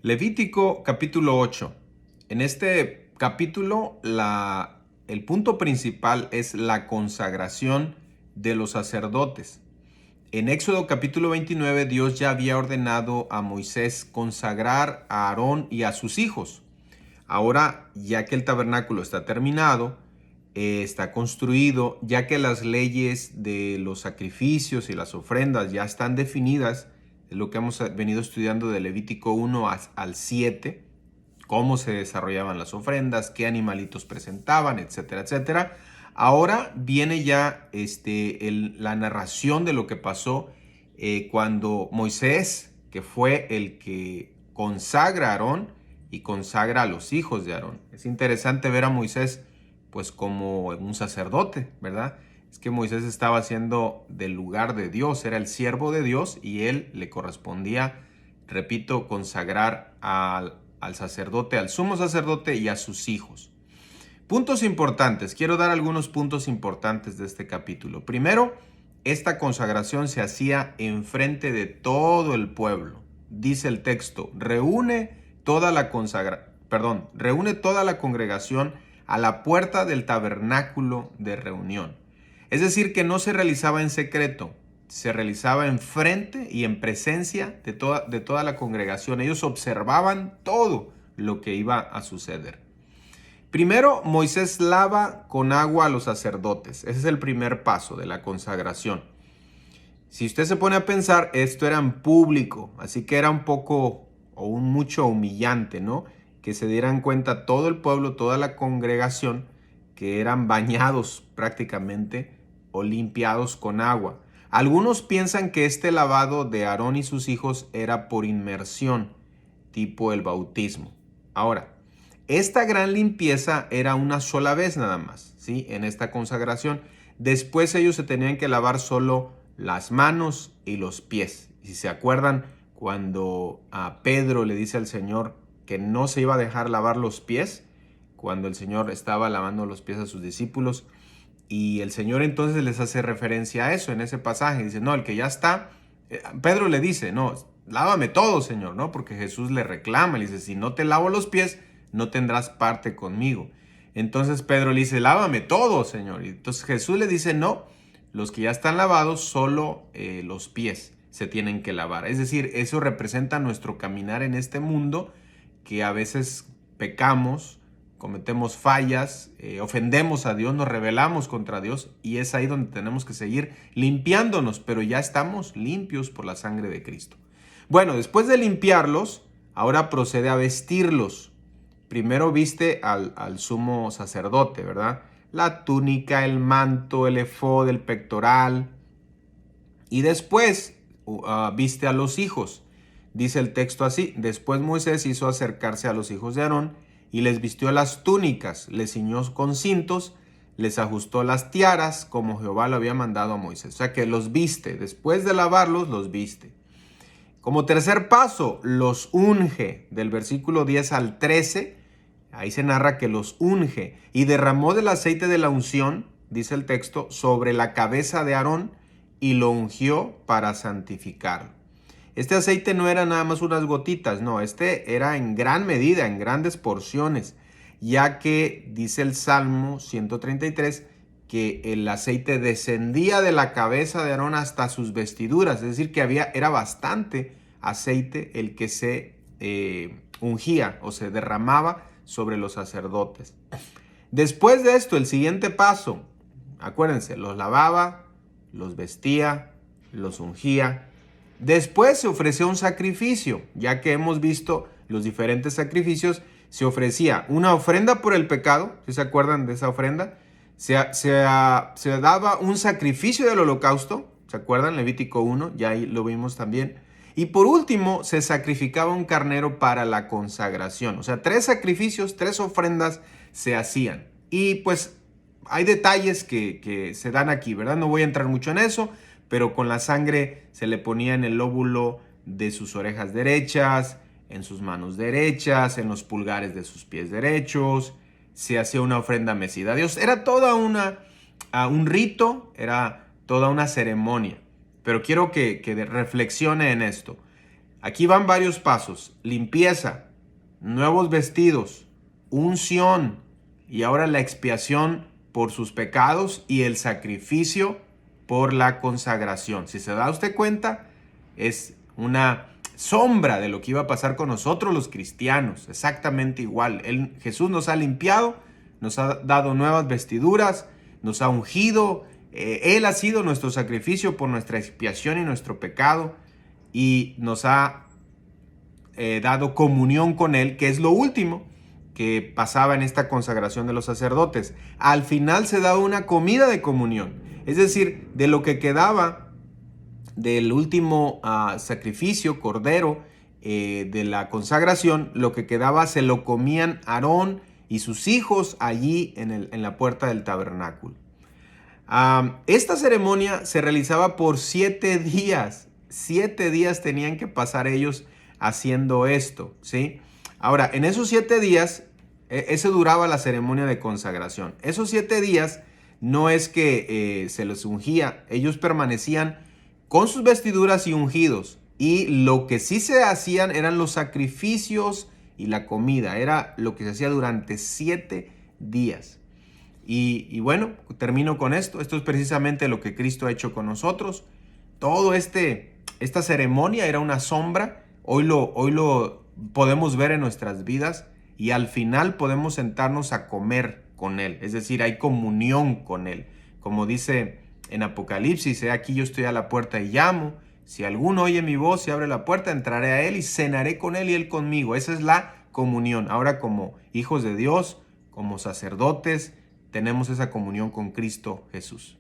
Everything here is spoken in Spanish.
Levítico capítulo 8. En este capítulo el punto principal es la consagración de los sacerdotes. En Éxodo capítulo 29 Dios ya había ordenado a Moisés consagrar a Aarón y a sus hijos. Ahora, ya que el tabernáculo está terminado, está construido, ya que las leyes de los sacrificios y las ofrendas ya están definidas, es lo que hemos venido estudiando de Levítico 1 al 7, cómo se desarrollaban las ofrendas, qué animalitos presentaban, etcétera, etcétera. Ahora viene ya la narración de lo que pasó cuando Moisés, que fue el que consagra a Aarón y consagra a los hijos de Aarón. Es interesante ver a Moisés pues como un sacerdote, ¿verdad? Es que Moisés estaba haciendo del lugar de Dios, era el siervo de Dios y él le correspondía, repito, consagrar al sacerdote, al sumo sacerdote y a sus hijos. Puntos importantes. Quiero dar algunos puntos importantes de este capítulo. Primero, esta consagración se hacía enfrente de todo el pueblo. Dice el texto, reúne toda la congregación a la puerta del tabernáculo de reunión. Es decir, que no se realizaba en secreto, se realizaba enfrente y en presencia de toda la congregación. Ellos observaban todo lo que iba a suceder. Primero, Moisés lava con agua a los sacerdotes. Ese es el primer paso de la consagración. Si usted se pone a pensar, esto era en público, así que era un poco o un mucho humillante, ¿no? Que se dieran cuenta todo el pueblo, toda la congregación, que eran bañados prácticamente o limpiados con agua. Algunos piensan que este lavado de Aarón y sus hijos era por inmersión, tipo el bautismo. Ahora, esta gran limpieza era una sola vez nada más, ¿sí? En esta consagración. Después ellos se tenían que lavar solo las manos y los pies. Y si se acuerdan, cuando a Pedro le dice al Señor que no se iba a dejar lavar los pies, cuando el Señor estaba lavando los pies a sus discípulos, y el Señor entonces les hace referencia a eso en ese pasaje. Dice, no, el que ya está, Pedro le dice, no, lávame todo, Señor, ¿no? Porque Jesús le reclama, le dice, si no te lavo los pies, no tendrás parte conmigo. Entonces Pedro le dice, lávame todo, Señor. Y entonces Jesús le dice, no, los que ya están lavados, solo los pies se tienen que lavar. Es decir, eso representa nuestro caminar en este mundo, que a veces pecamos, cometemos fallas, ofendemos a Dios, nos rebelamos contra Dios, y es ahí donde tenemos que seguir limpiándonos, pero ya estamos limpios por la sangre de Cristo. Bueno, después de limpiarlos, ahora procede a vestirlos. Primero viste al sumo sacerdote, ¿verdad? La túnica, el manto, el efod, el pectoral. Y después viste a los hijos. Dice el texto así, después Moisés hizo acercarse a los hijos de Aarón y les vistió las túnicas, les ciñó con cintos, les ajustó las tiaras como Jehová lo había mandado a Moisés. O sea que los viste, después de lavarlos los viste. Como tercer paso, los unge, del versículo 10 al 13, ahí se narra que los unge y derramó del aceite de la unción, dice el texto, sobre la cabeza de Aarón y lo ungió para santificarlo. Este aceite no era nada más unas gotitas, no, este era en gran medida, en grandes porciones, ya que dice el Salmo 133 que el aceite descendía de la cabeza de Aarón hasta sus vestiduras, es decir, que era bastante aceite el que se ungía o se derramaba sobre los sacerdotes. Después de esto, el siguiente paso, acuérdense, los lavaba, los vestía, los ungía. Después se ofrecía un sacrificio, ya que hemos visto los diferentes sacrificios. Se ofrecía una ofrenda por el pecado, ¿sí se acuerdan de esa ofrenda? Se daba un sacrificio del holocausto, ¿se acuerdan? Levítico 1, ya ahí lo vimos también. Y por último, se sacrificaba un carnero para la consagración. O sea, 3 sacrificios, 3 ofrendas se hacían. Y pues hay detalles que se dan aquí, ¿verdad? No voy a entrar mucho en eso, pero con la sangre se le ponía en el lóbulo de sus orejas derechas, en sus manos derechas, en los pulgares de sus pies derechos. Se hacía una ofrenda mecida a Dios. Era toda un rito, era toda una ceremonia. Pero quiero que reflexione en esto. Aquí van varios pasos: limpieza, nuevos vestidos, unción y ahora la expiación por sus pecados y el sacrificio por la consagración. Si se da usted cuenta, es una sombra de lo que iba a pasar con nosotros los cristianos, exactamente igual. Jesús nos ha limpiado, nos ha dado nuevas vestiduras, nos ha ungido. Él ha sido nuestro sacrificio por nuestra expiación y nuestro pecado, y nos ha dado comunión con Él, que es lo último que pasaba en esta consagración de los sacerdotes. Al final se da una comida de comunión, es decir, de lo que quedaba del último sacrificio, cordero, de la consagración, lo que quedaba se lo comían Aarón y sus hijos allí en la puerta del tabernáculo. Esta ceremonia se realizaba por 7 días. 7 días tenían que pasar ellos haciendo esto, ¿sí? Ahora, en esos 7 días, eso duraba la ceremonia de consagración. Esos 7 días no es que se les ungía, ellos permanecían con sus vestiduras y ungidos. Y lo que sí se hacían eran los sacrificios y la comida. Era lo que se hacía durante 7 días. Y bueno, termino con esto. Esto es precisamente lo que Cristo ha hecho con nosotros. Todo esta ceremonia era una sombra. Hoy lo podemos ver en nuestras vidas y al final podemos sentarnos a comer con Él. Es decir, hay comunión con Él. Como dice en Apocalipsis, aquí yo estoy a la puerta y llamo. Si alguno oye mi voz y abre la puerta, entraré a Él y cenaré con Él y Él conmigo. Esa es la comunión. Ahora, como hijos de Dios, como sacerdotes, tenemos esa comunión con Cristo Jesús.